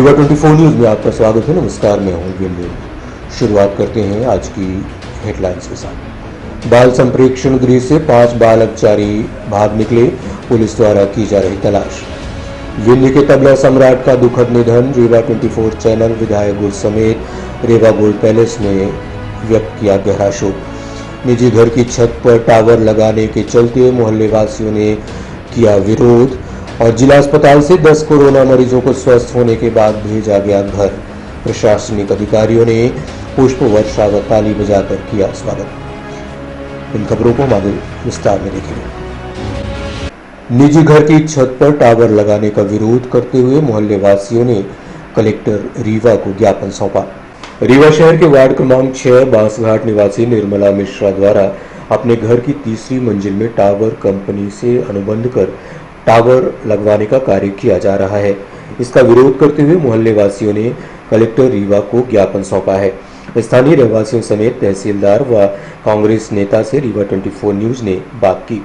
Rewa 24 news में आपका स्वागत है। नमस्कार, मैं हूं विंदु। शुरुआत करते हैं आज की हेडलाइंस के साथ। बाल संप्रेक्षण गृह से 5 बाल अपचारी भाग निकले, पुलिस द्वारा की जा रही तलाश। विंध्य के तबला सम्राट का दुखद निधन, रीवा 24 चैनल विधायक गुट समेत रीवा गोल्ड पैलेस ने व्यक्त किया गहरा शोक। निजी घर की छत पर टावर लगाने के चलते मोहल्ले वासियों ने किया विरोध और जिला अस्पताल से 10 कोरोना मरीजों को स्वस्थ होने के बाद भेजा गया घर। प्रशासनिक अधिकारियों ने पुष्प वर्षा व ताली बजाकर किया स्वागत। इन खबरों को हमारे विस्तार में देखेंगे। निजी घर की छत पर टावर लगाने का विरोध करते हुए मोहल्ले वासियों ने कलेक्टर रीवा को ज्ञापन सौंपा। रीवा शहर के वार्ड क्रमांक 6 बांसघाट निवासी निर्मला मिश्रा द्वारा अपने घर की तीसरी मंजिल में टावर कंपनी से अनुबंध कर टावर लगवाने का कार्य किया जा रहा है। इसका विरोध करते हुए मोहल्ले वासियों ने कलेक्टर रीवा को ज्ञापन सौंपा है। स्थानीय रहवासियों समेत तहसीलदार व कांग्रेस नेता से रीवा 24 न्यूज ने बात की।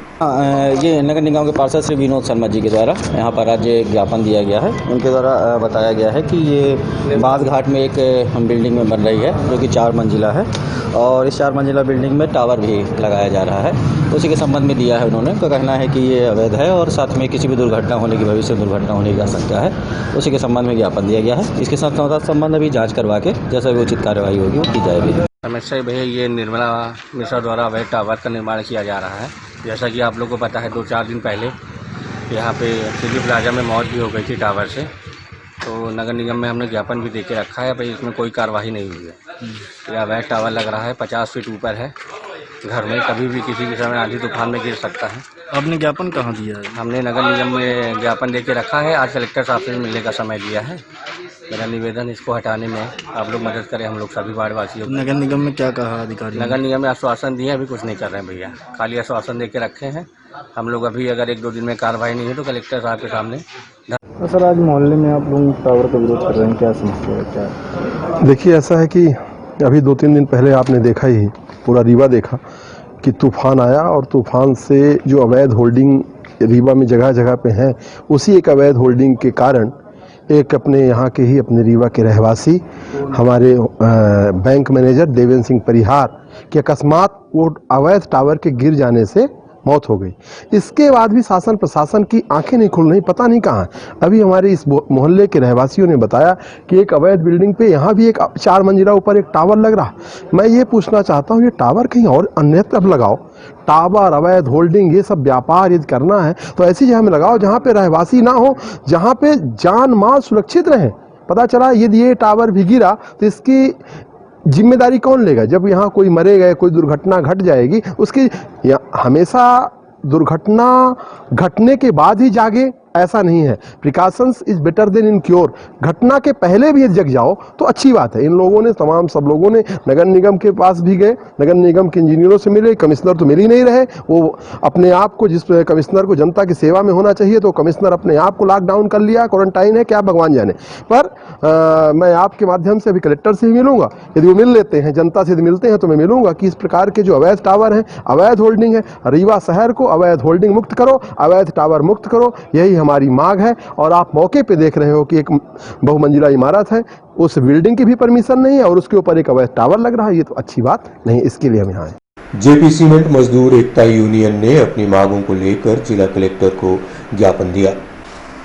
ये नगर निगम के पार्षद श्री विनोद शर्मा जी के द्वारा यहाँ पर आज ज्ञापन दिया गया है। उनके द्वारा बताया गया है कि ये बांसघाट में एक बिल्डिंग में बन रही है जो कि 4 मंजिला है और इस 4 मंजिला बिल्डिंग में टावर भी लगाया जा रहा है। उसी के संबंध में दिया है उन्होंने। उनका कहना है कि ये अवैध है और साथ में किसी भी दुर्घटना होने की भविष्य में दुर्घटना होने की आशंका है। उसी के संबंध में ज्ञापन दिया गया है। इसके साथ संबंध अभी जाँच करवा के जैसा भी उचित कार्यवाही होगी वो की जाएगी। समस्या भैया ये निर्मला मिश्रा द्वारा अवैध टावर का निर्माण किया जा रहा है। जैसा कि आप लोग को पता है 2-4 दिन पहले यहाँ पे सिटी प्लाजा में मौत भी हो गई थी टावर से। तो नगर निगम में हमने ज्ञापन भी दे के रखा है, भाई इसमें कोई कार्रवाई नहीं हुई है। यह अवैध टावर लग रहा है, 50 फीट ऊपर है घर में, कभी भी किसी भी समय आंधी तूफान में गिर सकता है। आपने ज्ञापन कहाँ दिया है? हमने नगर निगम में ज्ञापन दे के रखा है। आज कलेक्टर साहब से मिलने का समय दिया है। मेरा निवेदन इसको हटाने में आप लोग मदद करें, हम लोग सभी वार्डवासियों को। नगर निगम में क्या कहा अधिकारी? नगर निगम में आश्वासन दिए, अभी कुछ नहीं कर रहे हैं भैया, खाली आश्वासन दे के रखे हैं। हम लोग अभी अगर 1-2 दिन में कार्रवाई नहीं है तो कलेक्टर साहब के सामने। तो सर आज मोहल्ले में आप लोग टावर का विरोध कर रहे हैं, क्या समस्या है क्या? देखिए, ऐसा है कि अभी 2-3 दिन पहले आपने देखा ही, पूरा रीवा देखा कि तूफान आया और तूफान से जो अवैध होल्डिंग रीवा में जगह जगह पे हैं, उसी एक अवैध होल्डिंग के कारण एक अपने यहाँ के ही अपने रीवा के रहवासी हमारे बैंक मैनेजर देवेंद्र सिंह परिहार के अकस्मात वो अवैध टावर के गिर जाने से मौत हो गई। इसके बाद भी शासन प्रशासन की आंखें नहीं खुल रही, पता नहीं कहाँ। अभी हमारे इस मोहल्ले के रहवासियों ने बताया कि एक अवैध बिल्डिंग पे यहाँ भी एक 4 मंजिला ऊपर एक टावर लग रहा। मैं ये पूछना चाहता हूँ, ये टावर कहीं और अन्यत्र अब लगाओ। टावर, अवैध होल्डिंग, ये सब व्यापार यदि करना है तो ऐसी जगह में लगाओ जहाँ पे रहवासी ना हो, जहाँ पे जान माल सुरक्षित रहे। पता चला यदि ये टावर भी गिरा तो इसकी जिम्मेदारी कौन लेगा? जब यहाँ कोई मरेगा, कोई दुर्घटना घट जाएगी, उसकी हमेशा दुर्घटना घटने के बाद ही जागे, ऐसा नहीं है। Precautions is better then in cure. घटना के पहले भी जग जाओ तो अच्छी बात है। इन लोगों ने सब लोगों ने नगर निगम के पास भी गए, नगर निगम के इंजीनियरों से मिले, कमिश्नर तो मिल ही नहीं रहे। वो अपने आप को, जिस कमिश्नर को जनता की सेवा में होना चाहिए, तो कमिश्नर अपने आप को लॉकडाउन कर लिया, क्वारंटाइन है, क्या भगवान जाने। पर मैं आपके माध्यम से अभी कलेक्टर से भी मिलूंगा, यदि वो मिल लेते हैं, जनता से यदि मिलते हैं तो मैं मिलूंगा कि इस प्रकार के जो अवैध टावर हैं, अवैध होल्डिंग है, रीवा शहर को अवैध होल्डिंग मुक्त करो, अवैध टावर मुक्त करो, यही हमारी मांग है। और आप मौके पे देख रहे हो कि एक बहुमंजिला इमारत है, उस बिल्डिंग की भी परमिशन नहीं है और उसके ऊपर एक अवैध टावर लग रहा है। ये तो अच्छी बात नहीं, इसके लिए हम यहाँ हैं। जेपी सीमेंट मजदूर एकता यूनियन ने अपनी मांगों को लेकर जिला कलेक्टर को ज्ञापन दिया।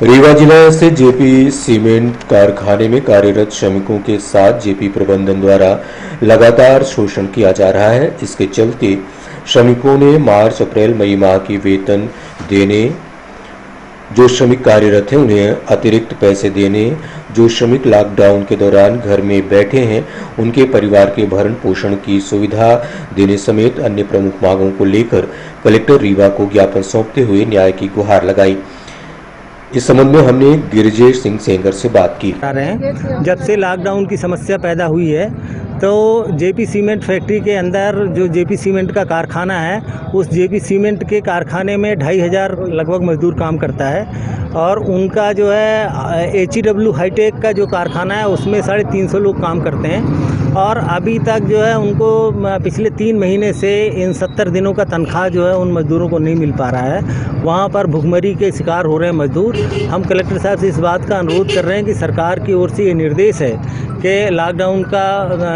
रीवा जिला से जेपी सीमेंट कारखाने में कार्यरत श्रमिकों के साथ जेपी प्रबंधन द्वारा लगातार शोषण किया जा रहा है। इसके चलते श्रमिकों ने मार्च, अप्रैल, मई माह की वेतन देने, जो श्रमिक कार्यरत हैं उन्हें अतिरिक्त पैसे देने, जो श्रमिक लॉकडाउन के दौरान घर में बैठे हैं उनके परिवार के भरण पोषण की सुविधा देने समेत अन्य प्रमुख मांगों को लेकर कलेक्टर रीवा को ज्ञापन सौंपते हुए न्याय की गुहार लगाई। इस संबंध में हमने गिरिजेश सिंह सेंगर से बात की। जब से लॉकडाउन की समस्या पैदा हुई है तो जेपी सीमेंट फैक्ट्री के अंदर जो जेपी सीमेंट का कारखाना है, उस जेपी सीमेंट के कारखाने में 2500 लगभग मजदूर काम करता है और उनका जो है HEW हाईटेक का जो कारखाना है उसमें 350 लोग काम करते हैं और अभी तक जो है उनको पिछले 3 महीने से इन 70 दिनों का तनख्वाह जो है उन मज़दूरों को नहीं मिल पा रहा है। वहाँ पर भुखमरी के शिकार हो रहे हैं मज़दूर। हम कलेक्टर साहब से इस बात का अनुरोध कर रहे हैं कि सरकार की ओर से ये निर्देश है कि लॉकडाउन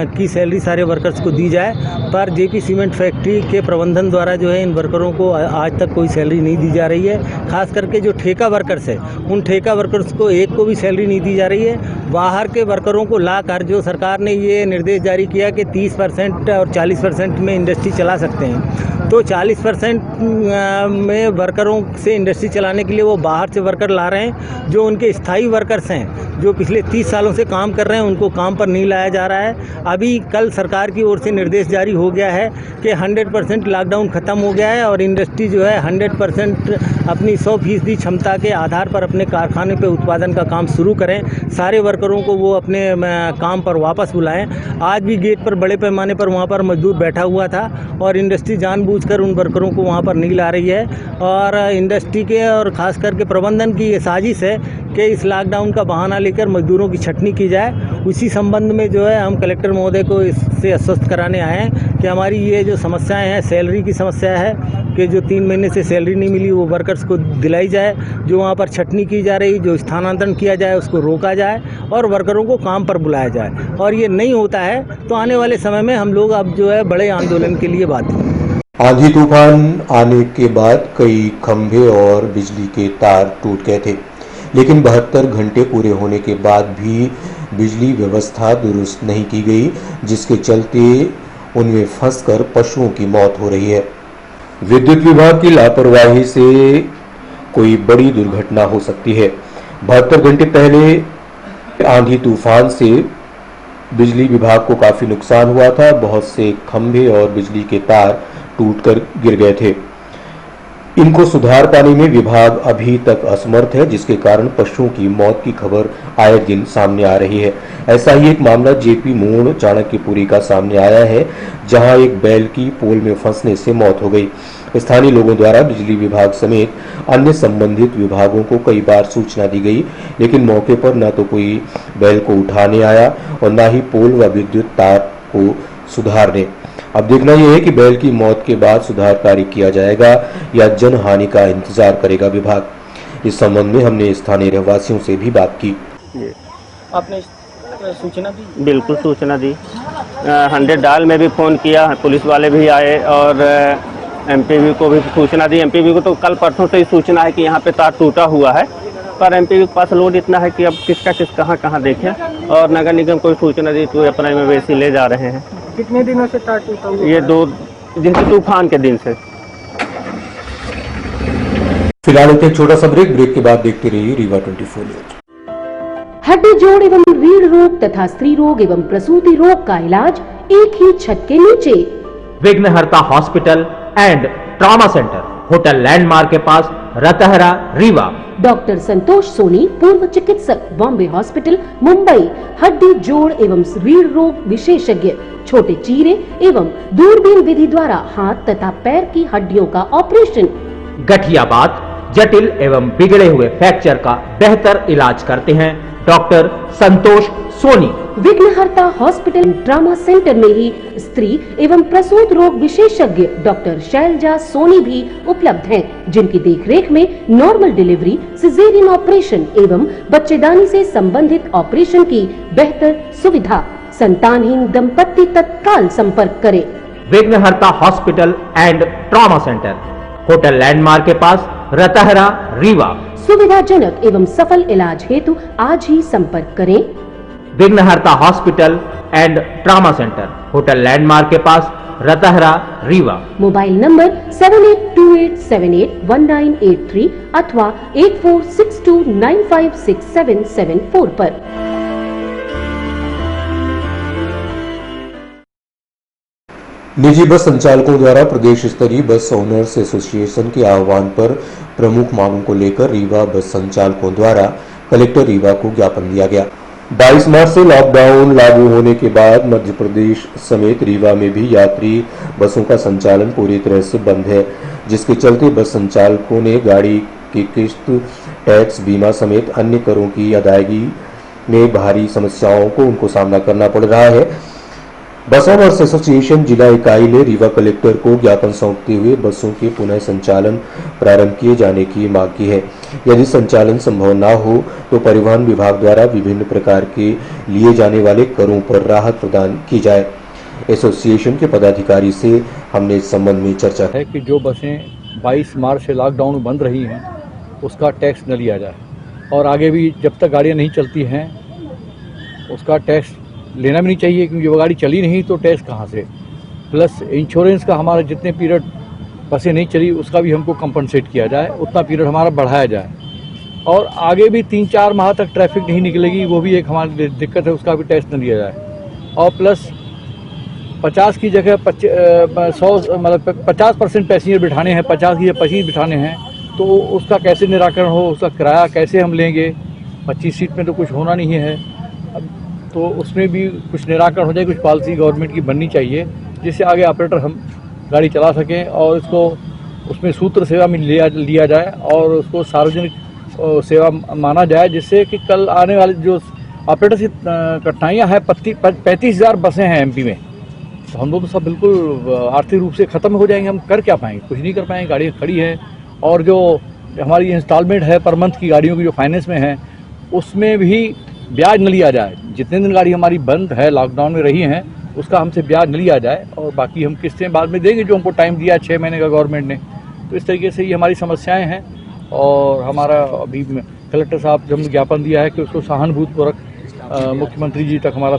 की सैलरी सारे वर्कर्स को दी जाए, पर जेपी सीमेंट फैक्ट्री के प्रबंधन द्वारा जो है इन वर्करों को आज तक कोई सैलरी नहीं दी जा रही है। खास करके जो ठेका वर्कर्स है, उन ठेका वर्कर्स को एक को भी सैलरी नहीं दी जा रही है। बाहर के वर्करों को लाकर जो सरकार ने ये निर्देश जारी किया कि 30% और 40% में इंडस्ट्री चला सकते हैं, तो 40% में वर्करों से इंडस्ट्री चलाने के लिए वो बाहर से वर्कर ला रहे हैं। जो उनके स्थायी वर्कर्स हैं, जो पिछले 30 सालों से काम कर रहे हैं, उनको काम पर नहीं लाया जा रहा है। अभी कल सरकार की ओर से निर्देश जारी हो गया है कि 100% लॉकडाउन ख़त्म हो गया है और इंडस्ट्री जो है 100% अपनी 100% क्षमता के आधार पर अपने कारखाने पे उत्पादन का काम शुरू करें। सारे वर्करों को वो अपने काम पर वापस बुलाएं। आज भी गेट पर बड़े पैमाने पर वहाँ पर मजदूर बैठा हुआ था और इंडस्ट्री जानबूझकर उन वर्करों को वहाँ पर नहीं ला रही है और इंडस्ट्री के और ख़ास करके प्रबंधन की ये साजिश है कि इस लॉकडाउन का बहाना लेकर मजदूरों की छटनी की जाए। उसी संबंध में जो है हम कलेक्टर महोदय को इससे आश्वस्त कराने आए हैं कि हमारी ये जो समस्याएं हैं, सैलरी की समस्या है कि जो 3 महीने से सैलरी नहीं मिली वो वर्कर्स को दिलाई जाए, जो वहाँ पर छटनी की जा रही, जो स्थानांतरण किया जाए उसको रोका जाए और वर्करों को काम पर बुलाया जाए। और ये नहीं होता है तो आने वाले समय में हम लोग अब जो है बड़े आंदोलन के लिए बात करें। आंधी तूफान आने के बाद कई खंभे और बिजली के तार टूट गए थे, लेकिन 72 घंटे पूरे होने के बाद भी बिजली व्यवस्था दुरुस्त नहीं की गई, जिसके चलते उनमें फंसकर पशुओं की मौत हो रही है। विद्युत विभाग की लापरवाही से कोई बड़ी दुर्घटना हो सकती है। 72 घंटे पहले आंधी तूफान से बिजली विभाग को काफी नुकसान हुआ था। बहुत से खंभे और बिजली के तार टूटकर गिर गए थे। इनको सुधार पाने में विभाग अभी तक असमर्थ है, जिसके कारण पशुओं की मौत की खबर आए दिन सामने आ रही है। ऐसा ही एक मामला जेपी मोड़ चाणक्यपुरी का सामने आया है, जहां एक बैल की पोल में फंसने से मौत हो गई। स्थानीय लोगों द्वारा बिजली विभाग समेत अन्य संबंधित विभागों को कई बार सूचना दी गई, लेकिन मौके पर न तो कोई बैल को उठाने आया और न ही पोल व विद्युत तार को सुधारने। अब देखना यह है कि बैल की मौत के बाद सुधार कार्य किया जाएगा या जनहानि का इंतजार करेगा विभाग। इस संबंध में हमने स्थानीय रहवासियों से भी बात की। आपने सूचना दी? बिल्कुल सूचना दी। 100 डायल में भी फ़ोन किया, पुलिस वाले भी आए और एमपीवी को भी सूचना दी। एमपीवी को तो कल परसों से ही सूचना है कि यहाँ पे तार टूटा हुआ है, पर एमपीवी के पास लोड इतना है कि अब किसका कहाँ देखें, और नगर निगम को भी सूचना दी तो अप्रैल में वैसे ले जा रहे हैं। कितने दिनों से तार टूटा हुआ? ये 2 दिन से, तूफान के दिन से। फिलहाल एक छोटा सा ब्रेक के बाद देखते रहिए रीवा 24 न्यूज। हड्डी जोड़ एवं रीढ़ रोग तथा स्त्री रोग एवं प्रसूति रोग का इलाज एक ही छत के नीचे। विघ्नहर्ता hospital and trauma centre, hotel landmark के पास, रतहरा, रीवा। डॉक्टर संतोष सोनी, पूर्व चिकित्सक, बॉम्बे हॉस्पिटल, मुंबई। हड्डी जोड़ एवं रीढ़ रोग विशेषज्ञ, छोटे चीरे एवं दूरबीन विधि द्वारा हाथ तथा पैर की हड्डियों का ऑपरेशन। गठियाबात, जटिल एवं बिगड़े हुए फ्रैक्चर का बेहतर इलाज करते हैं डॉक्टर संतोष सोनी। विघ्नहर्ता हॉस्पिटल ट्रॉमा सेंटर में ही स्त्री एवं प्रसूत रोग विशेषज्ञ डॉक्टर शैलजा सोनी भी उपलब्ध हैं, जिनकी देखरेख में नॉर्मल डिलीवरी, सिजेरियन ऑपरेशन एवं बच्चेदानी से संबंधित ऑपरेशन की बेहतर सुविधा। संतानहीन दंपत्ति तत्काल संपर्क करें। विघ्नहर्ता hospital and trauma centre, hotel landmark के पास, रतहरा, रीवा। सुविधाजनक एवं सफल इलाज हेतु आज ही संपर्क करें। विघ्नहर्ता hospital and trauma centre, hotel landmark के पास, रतहरा, रीवा। मोबाइल नंबर 7828781983 अथवा 8462956774 पर। निजी बस संचालकों द्वारा प्रदेश स्तरीय बस ओनर्स एसोसिएशन के आह्वान पर प्रमुख मांगों को लेकर रीवा बस संचालकों द्वारा कलेक्टर रीवा को ज्ञापन दिया गया। 22 मार्च से लॉकडाउन लागू होने के बाद मध्य प्रदेश समेत रीवा में भी यात्री बसों का संचालन पूरी तरह से बंद है, जिसके चलते बस संचालकों ने गाड़ी की किस्त, टैक्स, बीमा समेत अन्य करों की अदायगी में भारी समस्याओं को उनको सामना करना पड़ रहा है। बस ओनर्स एसोसिएशन जिला इकाई ने रीवा कलेक्टर को ज्ञापन सौंपते हुए बसों के पुनः संचालन प्रारंभ किए जाने की मांग की है। यदि संचालन संभव न हो तो परिवहन विभाग द्वारा विभिन्न प्रकार के लिए जाने वाले करों पर राहत प्रदान की जाए। एसोसिएशन के पदाधिकारी से हमने इस संबंध में चर्चा है कि जो बसें 22 मार्च से लॉकडाउन बंद रही हैं उसका टैक्स न लिया जाए, और आगे भी जब तक गाड़ियाँ नहीं चलती हैं उसका टैक्स लेना भी नहीं चाहिए, क्योंकि वो गाड़ी चली नहीं तो टैक्स कहाँ से। प्लस इंश्योरेंस का हमारा जितने पीरियड बसें नहीं चली उसका भी हमको कंपनसेट किया जाए, उतना पीरियड हमारा बढ़ाया जाए। और आगे भी 3-4 माह तक ट्रैफिक नहीं निकलेगी, वो भी एक हमारी दिक्कत है, उसका भी टैक्स न लिया जाए। और प्लस 50 की जगह 100 मतलब 50% पैसेंजर बिठाने हैं, 50 की 25 बिठाने हैं, तो उसका कैसे निराकरण हो, उसका किराया कैसे हम लेंगे। 25 सीट में तो कुछ होना नहीं है, तो उसमें भी कुछ निराकरण हो जाए। कुछ पॉलिसी गवर्नमेंट की बननी चाहिए जिससे आगे ऑपरेटर हम गाड़ी चला सकें और इसको उसमें सूत्र सेवा में लिया जाए और उसको सार्वजनिक सेवा माना जाए, जिससे कि कल आने वाले जो ऑपरेटर की कठिनाइयाँ हैं, 35,000 बसें हैं एमपी में, तो हम लोग तो सब बिल्कुल आर्थिक रूप से ख़त्म हो जाएंगे। हम कर क्या पाएंगे, कुछ नहीं कर पाएंगे। गाड़ियाँ खड़ी हैं और जो हमारी इंस्टॉलमेंट है पर मंथ की गाड़ियों की जो फाइनेंस में है उसमें भी ब्याज न लिया जाए। जितने दिन गाड़ी हमारी बंद है, लॉकडाउन में रही हैं, उसका हमसे ब्याज न लिया जाए और बाकी हम किस्तें बाद में देंगे जो हमको टाइम दिया 6 महीने का गवर्नमेंट ने। तो इस तरीके से ये हमारी समस्याएं हैं और हमारा अभी कलेक्टर साहब जब ज्ञापन दिया है कि उसको सहानुभूतिपूर्वक मुख्यमंत्री जी तक हमारा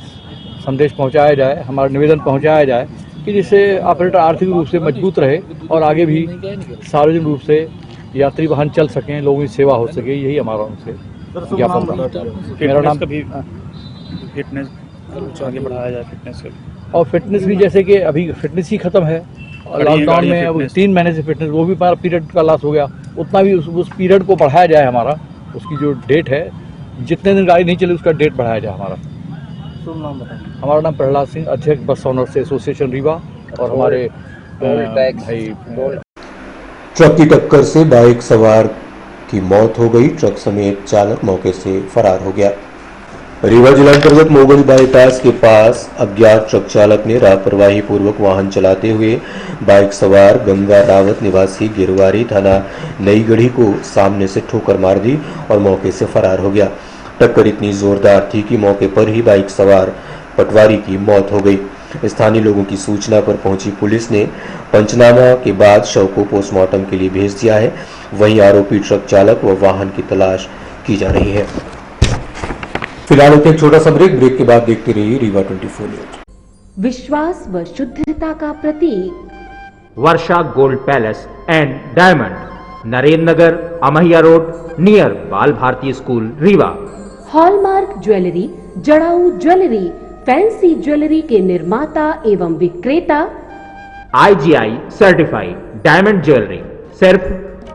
संदेश पहुंचाया जाए, हमारा निवेदन पहुंचाया जाए कि जिससे ऑपरेटर आर्थिक रूप से मजबूत रहे और आगे भी सार्वजनिक रूप से यात्री वाहन चल सकें, लोगों की सेवा हो सके। यही हमारा उनसे ज्ञापन था। मेरा नाम कभी फिटनेस आगे बढ़ाया जाए, फिटनेस और फिटनेस भी, जैसे कि अभी फिटनेस ही खत्म है लॉकडाउन में, अब 3 महीने से फिटनेस, वो भी हमारा पीरियड का लॉस हो गया, उतना भी उस पीरियड को बढ़ाया जाए। हमारा उसकी जो डेट है, जितने दिन गाड़ी नहीं चली उसका डेट बढ़ाया जाए हमारा। हमारा नाम प्रहलाद सिंह, अध्यक्ष बस ओनर्स एसोसिएशन रीवा। और हमारे भाई ट्रक की टक्कर से बाइक सवार की मौत हो गई, ट्रक समेत चालक मौके से फरार हो गया। रीवा जिला अंतर्गत मोगल बाईपास के पास अज्ञात ट्रक चालक ने लापरवाही पूर्वक वाहन चलाते हुए बाइक सवार गंगा रावत निवासी गिरवारी थाना नई गढ़ी को सामने से ठोकर मार दी और मौके से फरार हो गया। टक्कर इतनी जोरदार थी कि मौके पर ही बाइक सवार पटवारी की मौत हो गई। स्थानीय लोगों की सूचना पर पहुंची पुलिस ने पंचनामा के बाद शव को पोस्टमार्टम के लिए भेज दिया है। वहीं आरोपी ट्रक चालक व वाहन की तलाश की जा रही है। फिलहाल एक छोटा सा ब्रेक के बाद देखते रहिए रीवा 24 न्यूज। विश्वास व शुद्धता का प्रतीक Varsha gold palace and diamond, Narendra Nagar, Amahiya road, near Bal Bharati school, Rewa. Hallmark jewellery, जड़ाऊ ज्वेलरी, फैंसी ज्वेलरी के निर्माता एवं विक्रेता, IGI सर्टिफाइड डायमंड ज्वेलरी सिर्फ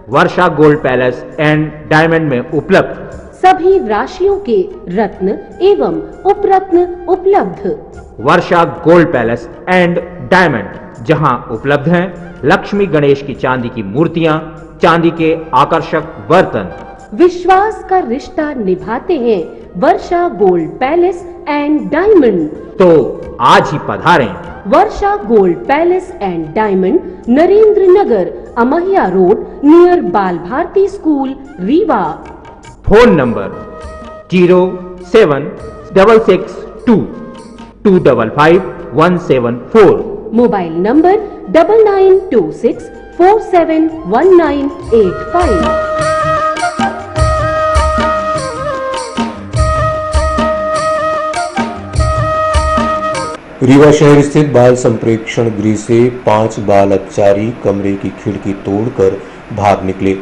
Varsha gold palace and diamond में उपलब्ध। सभी राशियों के रत्न एवं उपरत्न उपलब्ध। Varsha gold palace and diamond, जहां उपलब्ध हैं लक्ष्मी गणेश की चांदी की मूर्तियां, चांदी के आकर्षक बर्तन। विश्वास का रिश्ता निभाते हैं Varsha gold palace and diamond. तो आज ही पधारें। Varsha gold palace and diamond, Narendra Nagar, Amahiya road, near Bal Bharati school, Rewa. Phone number 07662255174। Mobile number 9926471985। Rewa शहर स्थित बाल संप्रेक्षण गृह से 5 बाल अपचारी कमरे की खिड़की तोड़कर भाग निकले।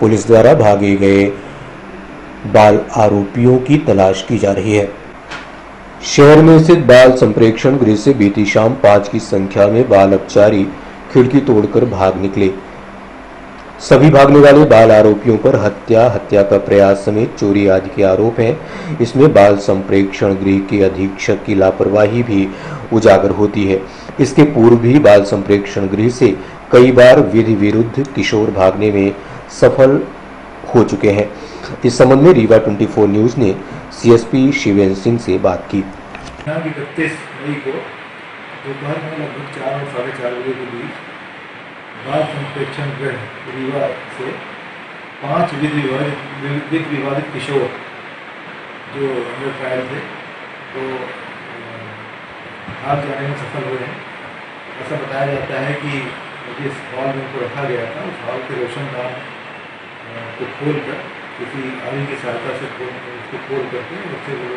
पुलिस द्वारा भागे गए बाल आरोपियों की तलाश की जा रही है। शहर में स्थित बाल संप्रेक्षण गृह से बीती शाम 5 की संख्या में बाल अपचारी खिड़की तोड़कर भाग निकले। सभी भागने वाले बाल आरोपियों पर हत्या का प्रयास समेत चोरी आदि के आरोप हैं। इसमें बाल संप्रेक्षण गृह के अधीक्षक की लापरवाही भी उजागर होती है। इसके पूर्व भी बाल संप्रेक्षण गृह से कई बार विधि विरुद्ध किशोर भागने में सफल हो चुके हैं। इस संबंध में रीवा 24 न्यूज ने सीएसपी शिवेंद्र सिंह से बात की। 31 मई को दोपहर में लगभग 4 और 4:30 बजे के बीच बाल संप्रेक्षण गृह रीवा से 5 विवादित किशोर जो अंडर ट्रायल थे तो भाग जाने में सफल हुए हैं। ऐसा बताया जाता है कि जिस हॉल में उनको रखा गया था उस हॉल के रोशनदान को खोलकर किसी आदमी की सहायता से उसको खोल करके उससे वो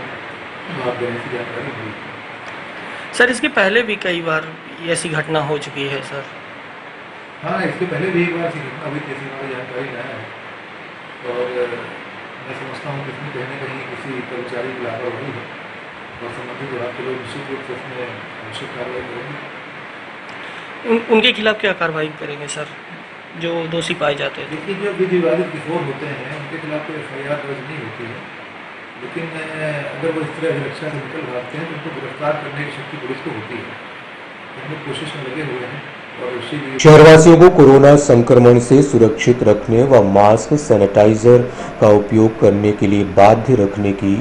भाग जाने की जानकारी हुई। सर इसके पहले भी कई बार ऐसी घटना हो चुकी है सर। हाँ, इसके पहले भी एक बार ऐसी घटना हुई थी, हमारी जानकारी नहीं है और मैं समझता हूँ कि इसमें कहीं न कहीं किसी कर्मचारी की लापरवाही है और संबंधित विभाग के लोग निश्चित रूप से इसमें आवश्यक कार्रवाई करेंगे। उनके खिलाफ क्या कार्रवाई करेंगे सर जो दोषी पाए जाते हैं? देखिए, जो विधि विवादित किशोर होते हैं उनके खिलाफ कोई FIR दर्ज नहीं होती है, लेकिन अगर वो इस तरह सुरक्षा से निकल भागते हैं तो उनको गिरफ्तार करने की शक्ति पुलिस को होती है। हम लोग कोशिश में लगे हुए हैं। शहरवासियों को कोरोना संक्रमण से सुरक्षित रखने व मास्क सैनिटाइजर का उपयोग करने के लिए बाध्य रखने की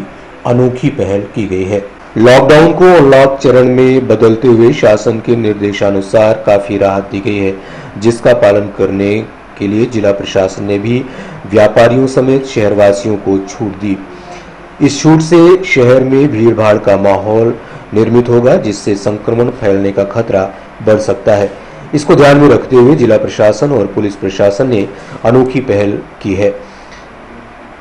अनोखी पहल की गई है। लॉकडाउन को अनलॉक चरण में बदलते हुए शासन के निर्देशानुसार काफी राहत दी गई है, जिसका पालन करने के लिए जिला प्रशासन ने भी व्यापारियों समेत शहरवासियों को छूट दी। इस छूट से शहर में भीड़भाड़ का माहौल निर्मित होगा, जिससे संक्रमण फैलने का खतरा बढ़ सकता है। इसको ध्यान में रखते हुए जिला प्रशासन और पुलिस प्रशासन ने अनोखी पहल की है।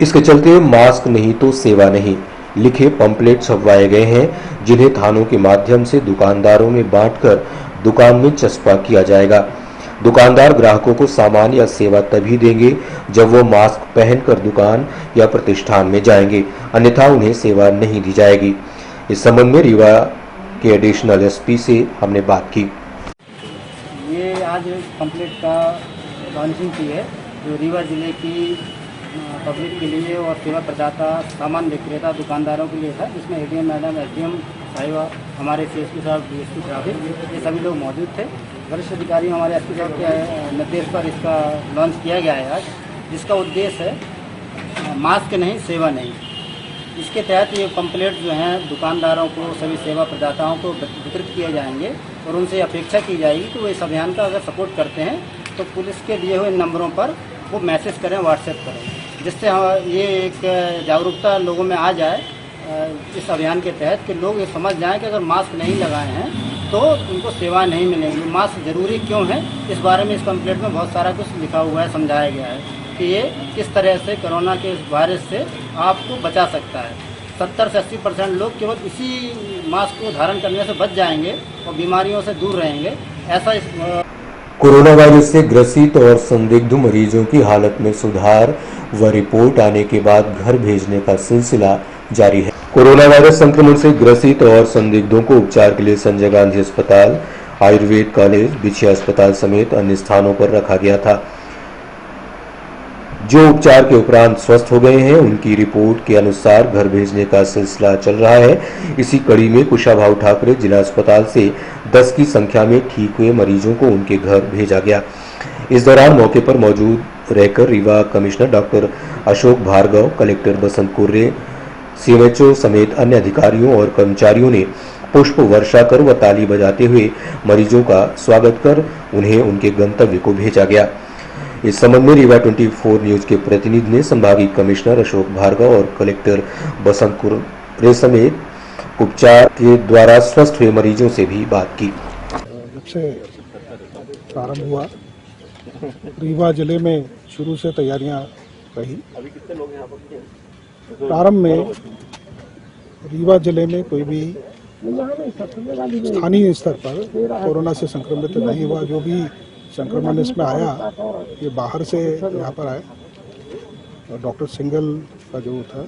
इसके चलते मास्क नहीं तो सेवा नहीं लिखे पंपलेट छपवाए गए हैं, जिन्हें थानों के माध्यम से दुकानदारों में बांटकर दुकान में चस्पा किया जाएगा। दुकानदार ग्राहकों को सामान या सेवा तभी देंगे जब वो मास्क पहनकर दुकान या प्रतिष्ठान में जाएंगे, अन्यथा उन्हें सेवा नहीं दी जाएगी। इस संबंध में रीवा के एडिशनल SP से हमने बात की। ये आज पंपलेट का लॉन्चिंग की है जो रीवा जिले की पब्लिक के लिए और सेवा प्रदाता सामान विक्रेता दुकानदारों के लिए था, जिसमें ADM मैडम, SDM साहिबा, हमारे CSP साहब, DSP ट्रैफिक, ये सभी लोग मौजूद थे। वरिष्ठ अधिकारी हमारे SP साहब के निर्देश पर इसका लॉन्च किया गया है आज, जिसका उद्देश्य है मास्क नहीं सेवा नहीं। इसके तहत ये पंपलेट जो हैं दुकानदारों को, सभी सेवा प्रदाताओं को वितरित किए जाएंगे और उनसे अपेक्षा की जाएगी कि वो इस अभियान का अगर सपोर्ट करते हैं तो पुलिस के दिए हुए नंबरों पर वो मैसेज करें, व्हाट्सएप करें, जिससे ये एक जागरूकता लोगों में आ जाए इस अभियान के तहत कि लोग ये समझ जाएं कि अगर मास्क नहीं लगाए हैं तो उनको सेवा नहीं मिलेंगी। मास्क ज़रूरी क्यों है, इस बारे में इस पंपलेट में बहुत सारा कुछ लिखा हुआ है, समझाया गया है कि ये किस तरह से कोरोना के इस वायरस से आपको बचा सकता है। 70 से 80% लोग केवल इसी मास्क को धारण करने से बच जाएंगे और बीमारियों से दूर रहेंगे। ऐसा कोरोना वायरस से ग्रसित और संदिग्ध मरीजों की हालत में सुधार व रिपोर्ट आने के बाद घर भेजने का सिलसिला जारी है। कोरोना वायरस संक्रमण से ग्रसित और संदिग्धों को उपचार के लिए संजय गांधी अस्पताल, आयुर्वेद कॉलेज, बिछिया अस्पताल समेत अन्य स्थानों पर रखा गया था। जो उपचार के उपरांत स्वस्थ हो गए हैं, उनकी रिपोर्ट के अनुसार घर भेजने का सिलसिला चल रहा है। इसी कड़ी में कुशाभाऊ ठाकरे जिला अस्पताल से 10 की संख्या में ठीक हुए मरीजों को उनके घर भेजा गया। इस दौरान मौके पर मौजूद रहकर Rewa commissioner doctor Ashok Bhargava, collector Basant Kurre, CMHO समेत अन्य अधिकारियों और कर्मचारियों ने पुष्प वर्षा कर व ताली बजाते हुए मरीजों का स्वागत कर उन्हें उनके गंतव्य को भेजा गया। इस संबंध में रीवा 24 न्यूज के प्रतिनिधि ने संभागीय कमिश्नर अशोक भार्गव और कलेक्टर बसंत कुर्रे समेत उपचार के द्वारा स्वस्थ हुए मरीजों से भी बात की। जब से प्रारंभ हुआ, रीवा जिले में शुरू से तैयारियां रही। प्रारंभ में रीवा जिले में कोई भी स्थानीय स्तर पर कोरोना से संक्रमित नहीं हुआ। जो भी संक्रमण इसमें आया ये बाहर से यहाँ पर आए। डॉक्टर सिंगल का जो था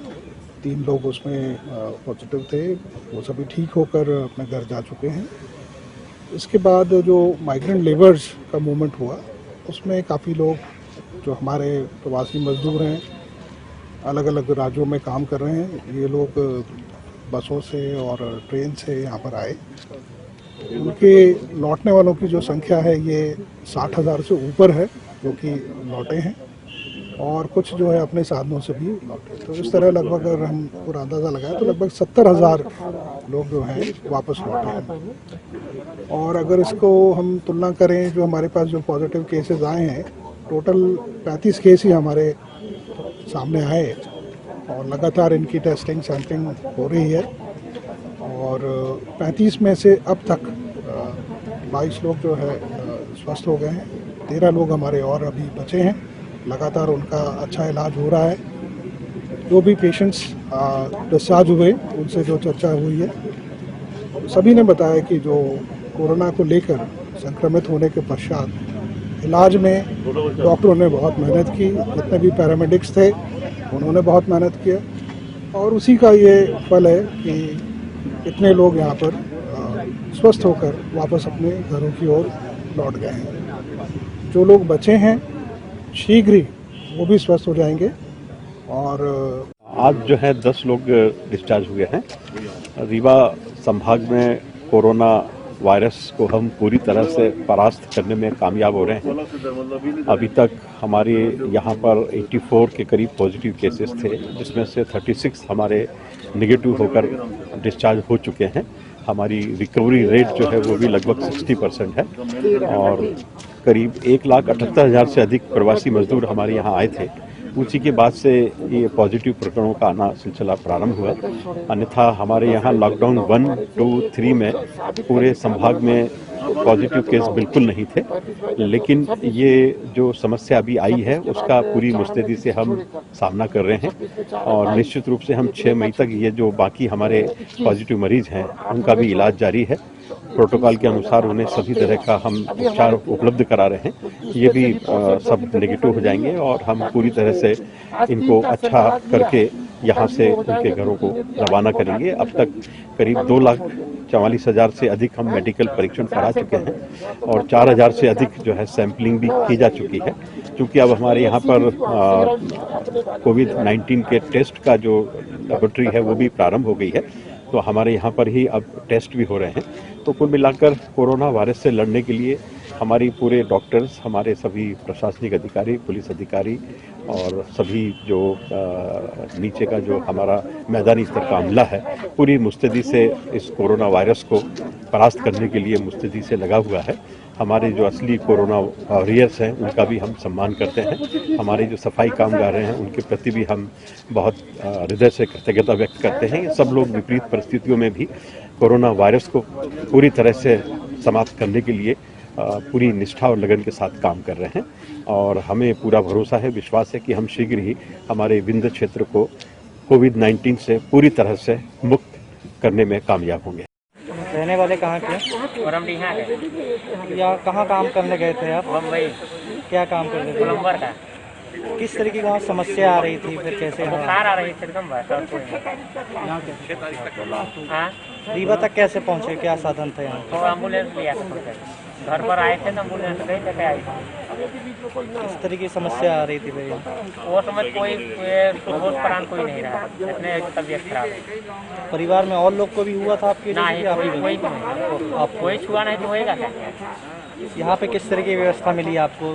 3 लोग उसमें पॉजिटिव थे, वो सभी ठीक होकर अपने घर जा चुके हैं। इसके बाद जो माइग्रेंट लेबर्स का मूवमेंट हुआ उसमें काफ़ी लोग जो हमारे प्रवासी मजदूर हैं अलग अलग राज्यों में काम कर रहे हैं, ये लोग बसों से और ट्रेन से यहाँ पर आए। उनके लौटने वालों की जो संख्या है ये 60,000 से ऊपर है जो कि लौटे हैं, और कुछ जो है अपने साधनों से भी लौटे। तो इस तरह लगभग अगर हम पूरा अंदाज़ा लगाएं तो लगभग 70,000 लोग जो हैं वापस लौटे हैं। और अगर इसको हम तुलना करें जो हमारे पास जो पॉजिटिव केसेस आए हैं, टोटल 35 केस ही हमारे सामने आए और लगातार इनकी टेस्टिंग सैंपलिंग हो रही है। और 35 में से अब तक 22 लोग जो है स्वस्थ हो गए हैं, 13 लोग हमारे और अभी बचे हैं। लगातार उनका अच्छा इलाज हो रहा है। जो भी पेशेंट्स डिस्चार्ज हुए उनसे जो चर्चा हुई है, सभी ने बताया कि जो कोरोना को लेकर संक्रमित होने के पश्चात इलाज में डॉक्टरों ने बहुत मेहनत की, जितने भी पैरामेडिक्स थे उन्होंने बहुत मेहनत किया, और उसी का ये फल है कि इतने लोग यहाँ पर स्वस्थ होकर वापस अपने घरों की ओर लौट गए हैं। जो लोग बचे हैं शीघ्र ही वो भी स्वस्थ हो जाएंगे। और आज जो है 10 लोग डिस्चार्ज हुए हैं। रीवा संभाग में कोरोना वायरस को हम पूरी तरह से परास्त करने में कामयाब हो रहे हैं। अभी तक हमारे यहाँ पर 84 के करीब पॉजिटिव केसेस थे, जिसमें से 36 हमारे नेगेटिव होकर डिस्चार्ज हो चुके हैं। हमारी रिकवरी रेट जो है वो भी लगभग 60% है, और करीब 1,78,000 से अधिक प्रवासी मजदूर हमारे यहाँ आए थे। उसी के बाद से ये पॉजिटिव प्रकरणों का आना सिलसिला प्रारंभ हुआ। अन्यथा हमारे यहाँ लॉकडाउन 1, 2, 3 में पूरे संभाग में पॉजिटिव केस बिल्कुल नहीं थे, लेकिन ये जो समस्या अभी आई है उसका पूरी मुस्तैदी से हम सामना कर रहे हैं। और निश्चित रूप से हम 6 मई तक ये जो बाकी हमारे पॉजिटिव मरीज हैं उनका भी इलाज जारी है। प्रोटोकॉल के अनुसार उन्हें सभी तरह का हम उपचार उपलब्ध करा रहे हैं। ये भी सब नेगेटिव हो जाएंगे और हम पूरी तरह से इनको अच्छा करके यहाँ से उनके घरों को रवाना करेंगे। अब तक करीब 2,44,000 से अधिक हम मेडिकल परीक्षण करा चुके हैं और 4,000 से अधिक जो है सैंपलिंग भी की जा चुकी है। क्योंकि अब हमारे यहाँ पर कोविड-19 के टेस्ट का जो लेबोरेटरी है वो भी प्रारंभ हो गई है, तो हमारे यहाँ पर ही अब टेस्ट भी हो रहे हैं। तो कुल मिलाकर कोरोना वायरस से लड़ने के लिए हमारी पूरे डॉक्टर्स, हमारे सभी प्रशासनिक अधिकारी, पुलिस अधिकारी और सभी जो नीचे का जो हमारा मैदानी स्तर का अमला है, पूरी मुस्तैदी से इस कोरोना वायरस को परास्त करने के लिए मुस्तैदी से लगा हुआ है। हमारे जो असली कोरोना वॉरियर्स हैं उनका भी हम सम्मान करते हैं। हमारे जो सफाई कामगार हैं उनके प्रति भी हम बहुत हृदय से कृतज्ञता व्यक्त करते हैं। सब लोग विपरीत परिस्थितियों में भी कोरोना वायरस को पूरी तरह से समाप्त करने के लिए पूरी निष्ठा और लगन के साथ काम कर रहे हैं और हमें पूरा भरोसा है, विश्वास है कि हम शीघ्र ही हमारे विंध्य क्षेत्र को कोविड-19 से पूरी तरह से मुक्त करने में कामयाब होंगे। रहने वाले कहाँ के? या कहाँ काम करने गए थे आप? मुंबई। क्या काम करने थे? प्लम्बर का। किस तरीके की वहाँ समस्या आ रही थी, फिर कैसे? बुखार आ रही थी एकदम। रीवा तक कैसे पहुँचे, क्या साधन थे यहाँ? तो एम्बुलेंस लिया घर पर आए थे, एम्बुलेंस गई लेके आई। किस तरीके की समस्या आ रही थी भैया? वो समय कोई होश परान कोई नहीं रहा, इतने तबीयत खराब है। परिवार में और लोग को भी हुआ था आपके? नहीं, कोई छुआ नहीं तो होएगा क्या? यहाँ पे किस तरह की व्यवस्था मिली आपको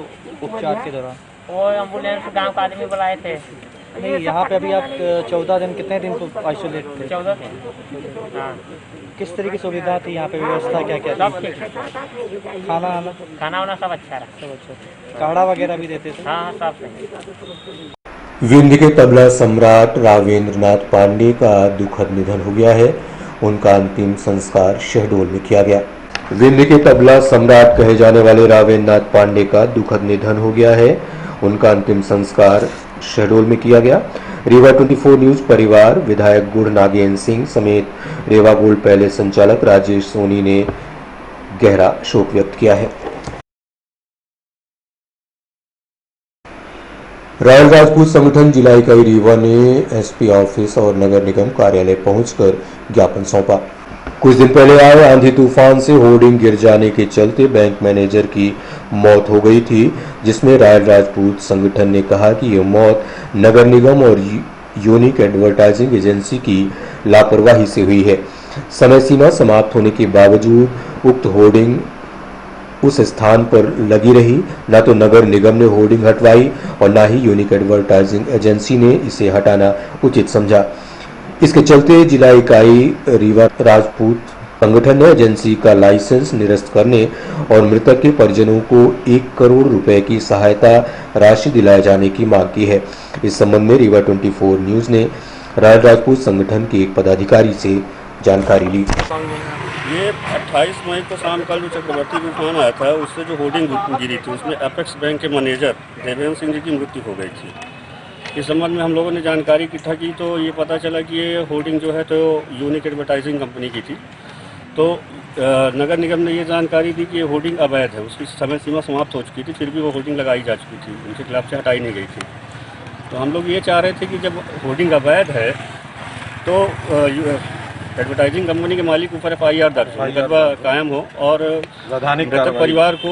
उपचार के दौरान? वो एम्बुलेंस गांव का आदमी बुलाए थे। नहीं, यहाँ पे अभी आप 14 दिन, कितने दिन को आइसोलेट थे? 14 दिन। हाँ। किस तरह की सुविधा थी यहाँ पे, व्यवस्था क्या क्या? सब ठीक है। खाना वाना सब अच्छा रहा। सब अच्छा। काढ़ा वगैरह भी देते थे? हाँ, सब सही। विंध्य के तबला सम्राट रावेंद्रनाथ पांडे का दुखद निधन हो गया है। उनका अंतिम संस्कार शहडोल में किया गया। विंध्य के तबला सम्राट कहे जाने वाले रावेंद्रनाथ पांडे का दुखद निधन हो गया है। उनका अंतिम संस्कार शहडोल में किया गया। रीवा 24 न्यूज परिवार, विधायक गुड़ नागेंद्र सिंह समेत रेवा गोल्ड पैलेस संचालक राजेश सोनी ने गहरा शोक व्यक्त किया है। रॉयल राजपूत संगठन जिला इकाई रीवा ने एसपी ऑफिस और नगर निगम कार्यालय पहुंचकर ज्ञापन सौंपा। कुछ दिन पहले आए आंधी तूफान से होर्डिंग गिर जाने के चलते बैंक मैनेजर की मौत हो गई थी, जिसमें रॉयल राजपूत संगठन ने कहा कि यह मौत नगर निगम और यूनिक एडवर्टाइजिंग एजेंसी की लापरवाही से हुई है। समय सीमा समाप्त होने के बावजूद उक्त होर्डिंग उस स्थान पर लगी रही। न तो नगर निगम ने होर्डिंग हटवाई और न ही यूनिक एडवर्टाइजिंग एजेंसी ने इसे हटाना उचित समझा। इसके चलते जिला इकाई रीवा राजपूत संगठन ने एजेंसी का लाइसेंस निरस्त करने और मृतक के परिजनों को 1 करोड़ रुपए की सहायता राशि दिलाए जाने की मांग की है। इस संबंध में रीवा 24 न्यूज ने रॉयल राजपूत संगठन के एक पदाधिकारी से जानकारी ली। ये 28 मई को शाम कल जो चक्रवर्ती तूफान आया था, उससे जो होर्डिंग गिरी थी उसमें एपेक्स बैंक के मैनेजर देवेंद्र सिंह जी की मृत्यु हो गई थी। इस संबंध में हम लोगों ने जानकारी इकट्ठा की तो ये पता चला कि ये होर्डिंग जो है तो यूनिक एडवर्टाइजिंग कंपनी की थी। तो नगर निगम ने ये जानकारी दी कि ये होर्डिंग अवैध है, उसकी समय सीमा समाप्त हो चुकी थी, फिर भी वो होर्डिंग लगाई जा चुकी थी, उनके खिलाफ से हटाई नहीं गई थी। तो हम लोग ये चाह रहे थे कि जब होर्डिंग अवैध है तो एडवर्टाइजिंग कंपनी के मालिक ऊपर FIR दर्ज हो, मुकदमा कायम हो और मृतक परिवार को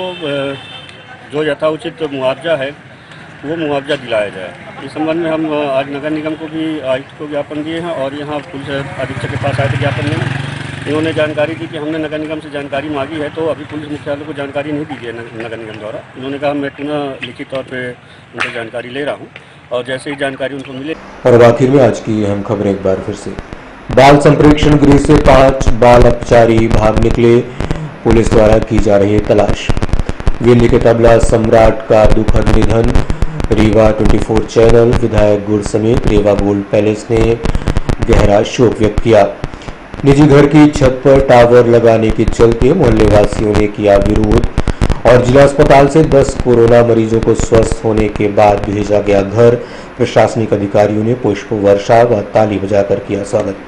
जो यथाउचित मुआवजा है वो मुआवजा दिलाया जाए। इस संबंध में हम आज नगर निगम को भी आयुक्त को ज्ञापन दिए हैं और यहाँ पुलिस अधीक्षक के पास आए थे ज्ञापन देने। इन्होंने जानकारी दी कि हमने नगर निगम से जानकारी मांगी है, तो अभी पुलिस मुख्यालय को जानकारी नहीं दी गई नगर निगम द्वारा। इन्होंने कहा मैं पुनः लिखित तौर पर उनसे जानकारी ले रहा हूँ और जैसे ही जानकारी उनको मिले। और आखिर में आज की अहम खबर एक बार फिर से। बाल संप्रेक्षण गृह से 5 बाल अपचारी भाग निकले, पुलिस द्वारा की जा रही है तलाश। विंध्य के तबला सम्राट का दुखद निधन, रीवा 24 चैनल विधायक गुड़ समेत रीवा गोल्ड पैलेस ने गहरा शोक व्यक्त किया। निजी घर की छत पर टावर लगाने के चलते मोहल्ले वासियों ने किया विरोध और जिला अस्पताल से 10 कोरोना मरीजों को स्वस्थ होने के बाद भेजा गया घर। प्रशासनिक अधिकारियों ने पुष्प वर्षा व ताली बजाकर किया स्वागत।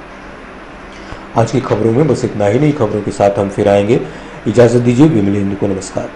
आज की खबरों में बस इतना ही। नई खबरों के साथ हम फिर आएंगे। इजाजत दीजिए। विमलेंद्र को नमस्कार।